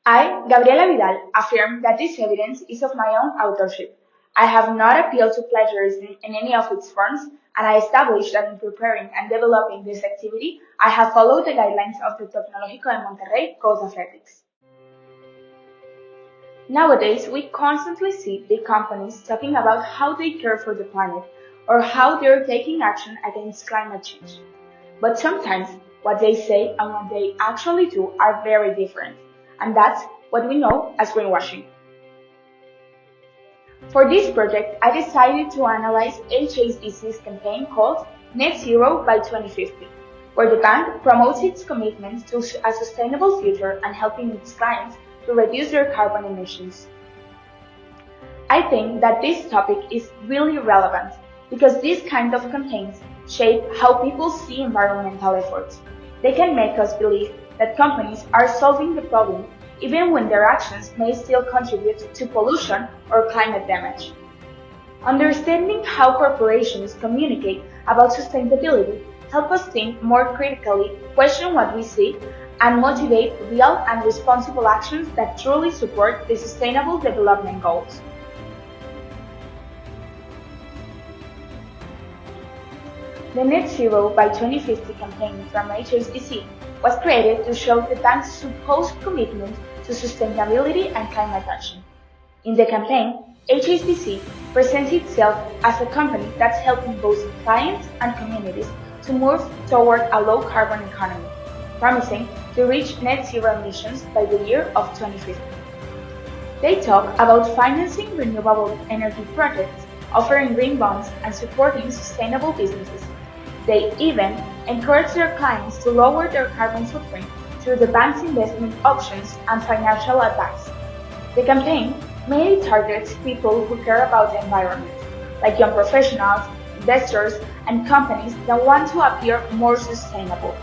I, Gabriela Vidal, affirm that this evidence is of my own authorship. I have not appealed to plagiarism in any of its forms, and I established that in preparing and developing this activity, I have followed the guidelines of the Tecnológico de Monterrey Code of Ethics. Nowadays, we constantly see big companies talking about how they care for the planet or how they're taking action against climate change. But sometimes what they say and what they actually do are very different, and that's what we know as greenwashing. For this project, I decided to analyze HSBC's campaign called Net Zero by 2050, where the bank promotes its commitment to a sustainable future and helping its clients to reduce their carbon emissions. I think that this topic is really relevant because these kind of campaigns shape how people see environmental efforts. They can make us believe that companies are solving the problem even when their actions may still contribute to pollution or climate damage. Understanding how corporations communicate about sustainability helps us think more critically, question what we see, and motivate real and responsible actions that truly support the Sustainable Development Goals. The Net Zero by 2050 campaign from HSBC was created to show the bank's supposed commitment to sustainability and climate action. In the campaign, HSBC presents itself as a company that's helping both clients and communities to move toward a low-carbon economy, promising to reach net zero emissions by the year of 2050. They talk about financing renewable energy projects, offering green bonds, and supporting sustainable businesses. They even encourage their clients to lower their carbon footprint through the bank's investment options and financial advice. The campaign mainly targets people who care about the environment, like young professionals, investors, and companies that want to appear more sustainable.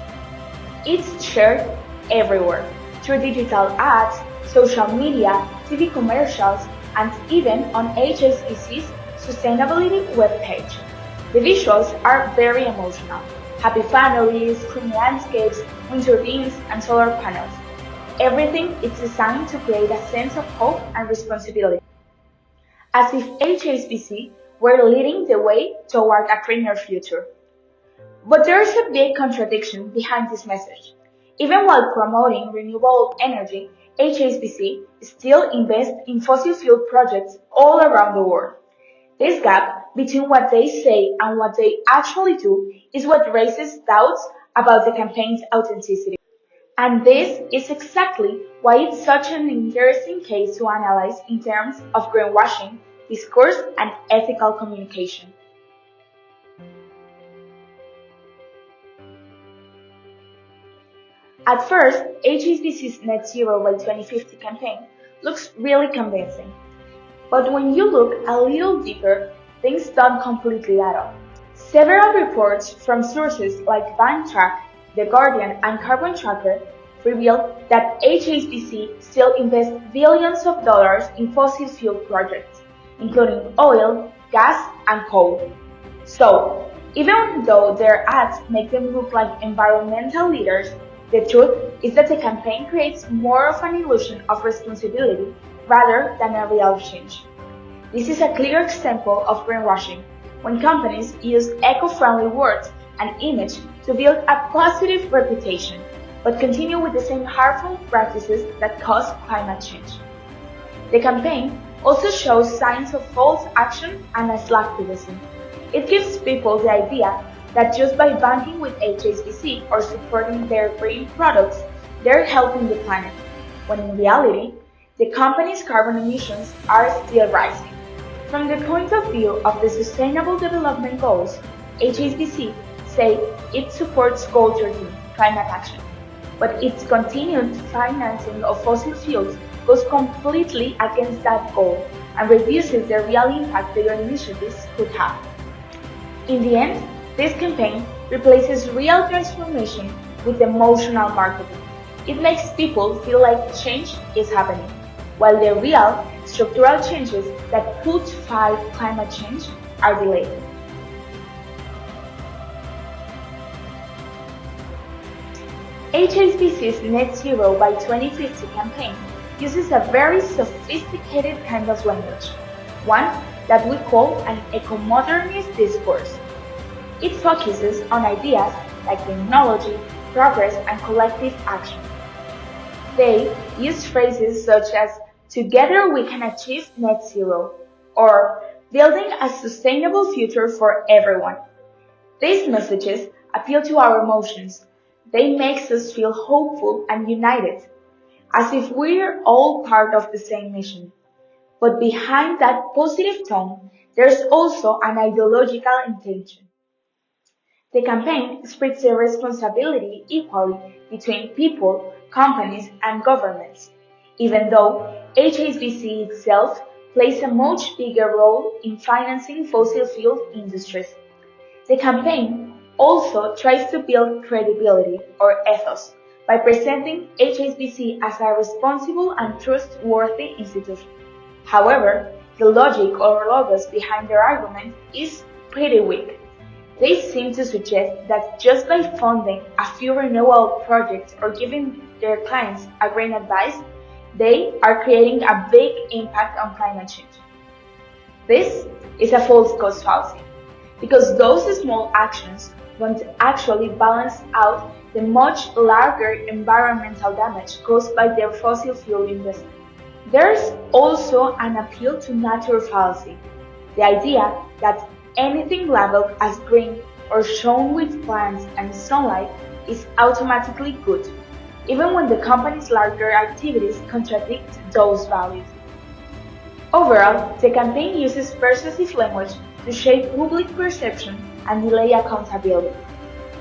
It's shared everywhere, through digital ads, social media, TV commercials, and even on HSBC's sustainability webpage. The visuals are very emotional. Happy families, clean landscapes, winter beans, and solar panels. Everything is designed to create a sense of hope and responsibility, as if HSBC were leading the way toward a cleaner future. But there is a big contradiction behind this message. Even while promoting renewable energy, HSBC still invests in fossil fuel projects all around the world. This gap between what they say and what they actually do is what raises doubts about the campaign's authenticity. And this is exactly why it's such an interesting case to analyze in terms of greenwashing, discourse, and ethical communication. At first, HSBC's Net Zero by 2050 campaign looks really convincing. But when you look a little deeper, things don't completely add up. Several reports from sources like BankTrack, The Guardian, and Carbon Tracker reveal that HSBC still invests billions of dollars in fossil fuel projects, including oil, gas, and coal. So, even though their ads make them look like environmental leaders, the truth is that the campaign creates more of an illusion of responsibility rather than a real change. This is a clear example of greenwashing, when companies use eco-friendly words and image to build a positive reputation, but continue with the same harmful practices that cause climate change. The campaign also shows signs of false action and slacktivism. It gives people the idea that just by banking with HSBC or supporting their green products, they're helping the planet, when in reality, the company's carbon emissions are still rising. From the point of view of the Sustainable Development Goals, HSBC say it supports Goal 13, climate action, but its continued financing of fossil fuels goes completely against that goal and reduces the real impact their initiatives could have. In the end, this campaign replaces real transformation with emotional marketing. It makes people feel like change is happening, while the real, structural changes that could fight climate change are delayed. HSBC's Net Zero by 2050 campaign uses a very sophisticated kind of language, one that we call an eco-modernist discourse. It focuses on ideas like technology, progress, and collective action. They use phrases such as "together we can achieve net zero" or "building a sustainable future for everyone." These messages appeal to our emotions. They make us feel hopeful and united, as if we're all part of the same mission. But behind that positive tone, there's also an ideological intention. The campaign spreads the responsibility equally between people, companies, and governments, even though HSBC itself plays a much bigger role in financing fossil fuel industries. The campaign also tries to build credibility or ethos by presenting HSBC as a responsible and trustworthy institution. However, the logic or logos behind their argument is pretty weak. They seem to suggest that just by funding a few renewable projects or giving their clients a green advice, they are creating a big impact on climate change. This is a false cost fallacy, because those small actions won't actually balance out the much larger environmental damage caused by their fossil fuel investment. There's also an appeal to nature fallacy, the idea that anything labeled as green or shown with plants and sunlight is automatically good, even when the company's larger activities contradict those values. Overall, the campaign uses persuasive language to shape public perception and delay accountability.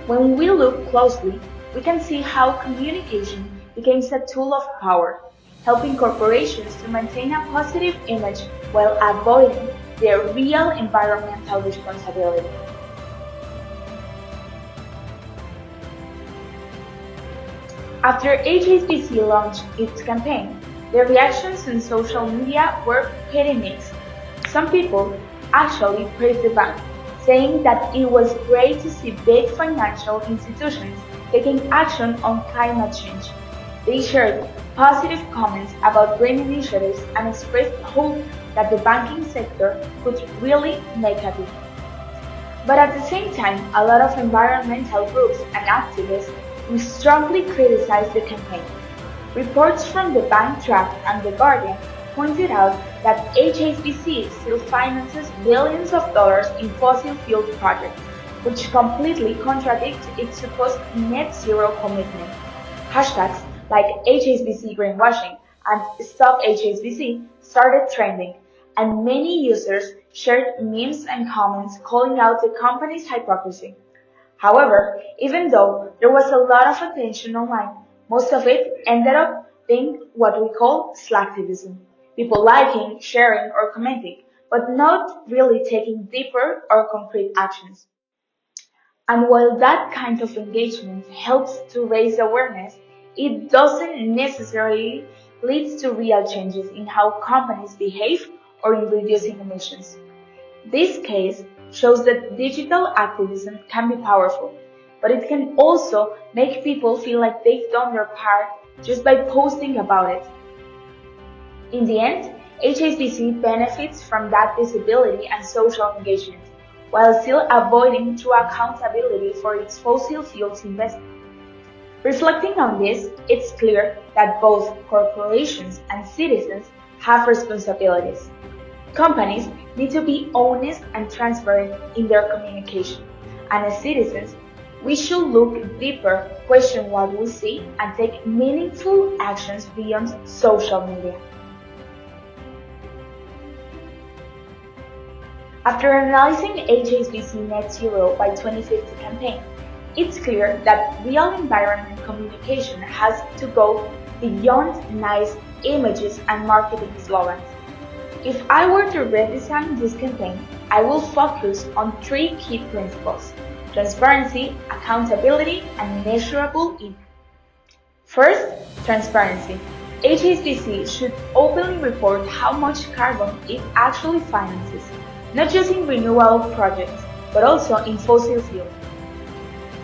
When we look closely, we can see how communication becomes a tool of power, helping corporations to maintain a positive image while avoiding their real environmental responsibility. After HSBC launched its campaign, the reactions on social media were pretty mixed. Some people actually praised the bank, saying that it was great to see big financial institutions taking action on climate change. They shared positive comments about green initiatives and expressed hope that the banking sector could really make a difference. But at the same time, a lot of environmental groups and activists strongly criticized the campaign. Reports from the Bank Draft and The Guardian pointed out that HSBC still finances billions of dollars in fossil fuel projects, which completely contradict its supposed net zero commitment. Hashtags like HSBC greenwashing and Stop HSBC started trending, and many users shared memes and comments calling out the company's hypocrisy. However, even though there was a lot of attention online, most of it ended up being what we call slacktivism. People liking, sharing, or commenting, but not really taking deeper or concrete actions. And while that kind of engagement helps to raise awareness, it doesn't necessarily lead to real changes in how companies behave or in reducing emissions. This case shows that digital activism can be powerful, but it can also make people feel like they've done their part just by posting about it. In the end, HSBC benefits from that visibility and social engagement, while still avoiding true accountability for its fossil fuels investment. Reflecting on this, it's clear that both corporations and citizens have responsibilities. Companies need to be honest and transparent in their communication, and as citizens, we should look deeper, question what we see, and take meaningful actions beyond social media. After analyzing HSBC Net Zero by 2050 campaign, it's clear that real environment communication has to go beyond nice images and marketing slogans. If I were to redesign this campaign, I will focus on three key principles: transparency, accountability, and measurable impact. First, transparency. HSBC should openly report how much carbon it actually finances, not just in renewable projects, but also in fossil fuels.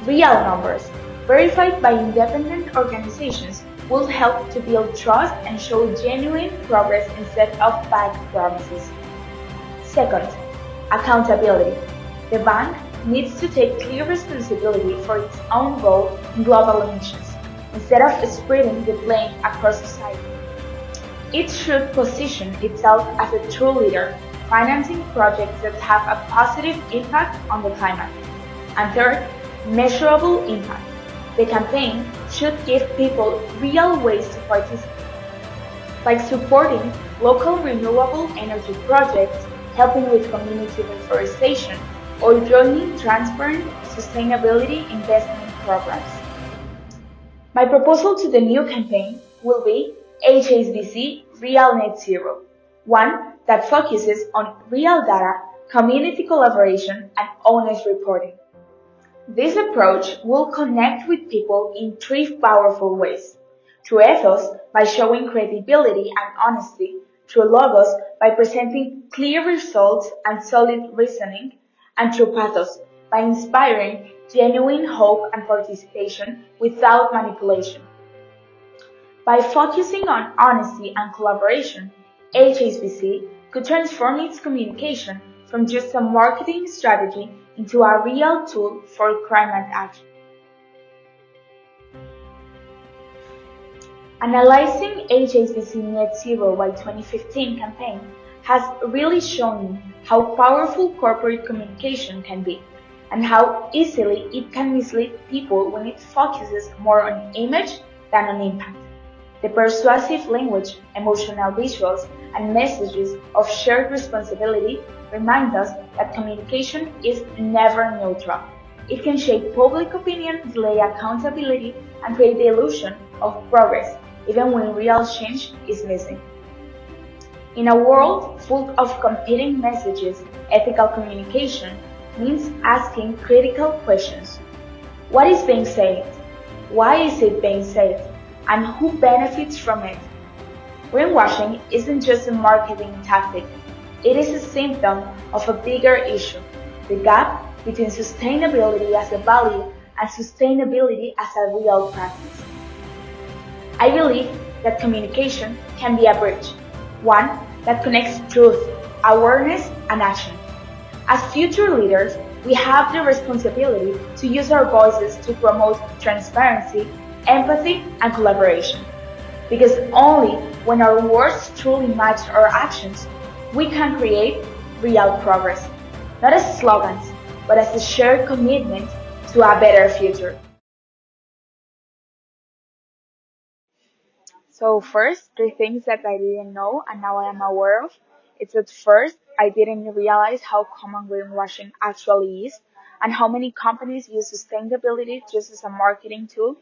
Real numbers, verified by independent organizations, will help to build trust and show genuine progress instead of vague promises. Second, accountability. The bank needs to take clear responsibility for its own role in global emissions, instead of spreading the blame across society. It should position itself as a true leader, financing projects that have a positive impact on the climate. And third, measurable impact. The campaign should give people real ways to participate, like supporting local renewable energy projects, helping with community reforestation, or joining transparent sustainability investment programs. My proposal to the new campaign will be HSBC Real Net Zero, one that focuses on real data, community collaboration, and honest reporting. This approach will connect with people in three powerful ways. Through ethos, by showing credibility and honesty. Through logos, by presenting clear results and solid reasoning. And through pathos, by inspiring genuine hope and participation without manipulation. By focusing on honesty and collaboration, HSBC could transform its communication from just a marketing strategy into a real tool for climate action. Analyzing HSBC Net Zero by 2015 campaign has really shown me how powerful corporate communication can be, and how easily it can mislead people when it focuses more on image than on impact. The persuasive language, emotional visuals, and messages of shared responsibility remind us that communication is never neutral. It can shape public opinion, delay accountability, and create the illusion of progress, even when real change is missing. In a world full of competing messages, ethical communication means asking critical questions. What is being said? Why is it being said? And who benefits from it? Greenwashing isn't just a marketing tactic. It is a symptom of a bigger issue, the gap between sustainability as a value and sustainability as a real practice. I believe that communication can be a bridge, one that connects truth, awareness, and action. As future leaders, we have the responsibility to use our voices to promote transparency, empathy, and collaboration. Because only when our words truly match our actions, we can create real progress, not as slogans, but as a shared commitment to a better future. So first, three things that I didn't know and now I am aware of. It's that first, I didn't realize how common greenwashing actually is and how many companies use sustainability just as a marketing tool.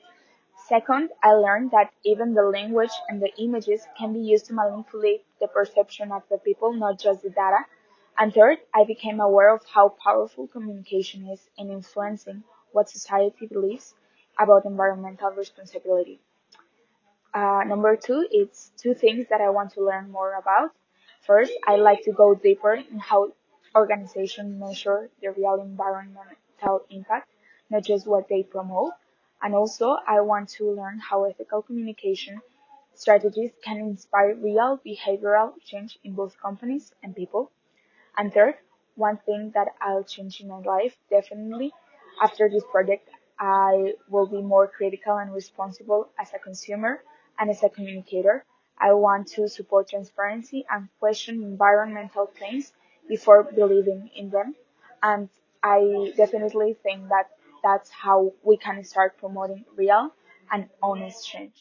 Second, I learned that even the language and the images can be used to manipulate the perception of the people, not just the data. And third, I became aware of how powerful communication is in influencing what society believes about environmental responsibility. Number two, it's two things that I want to learn more about. First, I like to go deeper in how organizations measure the real environmental impact, not just what they promote. And also, I want to learn how ethical communication strategies can inspire real behavioral change in both companies and people. And third, one thing that I'll change in my life definitely after this project, I will be more critical and responsible as a consumer and as a communicator. I want to support transparency and question environmental claims before believing in them. And I definitely think that that's how we can start promoting real and honest change.